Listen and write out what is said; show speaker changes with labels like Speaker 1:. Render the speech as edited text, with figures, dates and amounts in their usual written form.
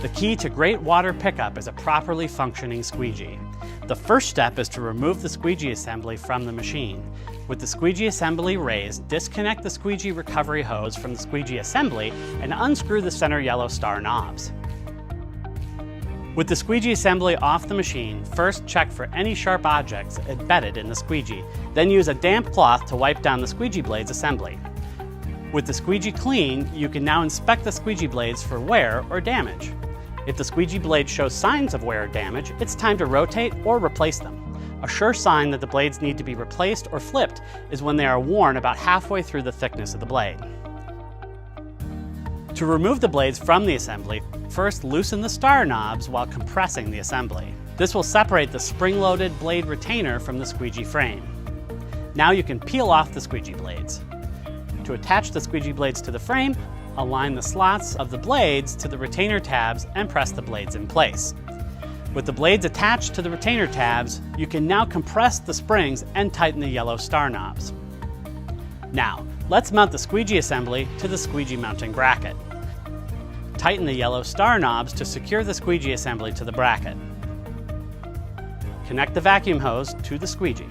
Speaker 1: The key to great water pickup is a properly functioning squeegee. The first step is to remove the squeegee assembly from the machine. With the squeegee assembly raised, disconnect the squeegee recovery hose from the squeegee assembly and unscrew the center yellow star knobs. With the squeegee assembly off the machine, first check for any sharp objects embedded in the squeegee, then use a damp cloth to wipe down the squeegee blades assembly. With the squeegee clean, you can now inspect the squeegee blades for wear or damage. If the squeegee blade shows signs of wear or damage, it's time to rotate or replace them. A sure sign that the blades need to be replaced or flipped is when they are worn about halfway through the thickness of the blade. To remove the blades from the assembly, first loosen the star knobs while compressing the assembly. This will separate the spring-loaded blade retainer from the squeegee frame. Now you can peel off the squeegee blades. To attach the squeegee blades to the frame, align the slots of the blades to the retainer tabs and press the blades in place. With the blades attached to the retainer tabs, you can now compress the springs and tighten the yellow star knobs. Now, let's mount the squeegee assembly to the squeegee mounting bracket. Tighten the yellow star knobs to secure the squeegee assembly to the bracket. Connect the vacuum hose to the squeegee.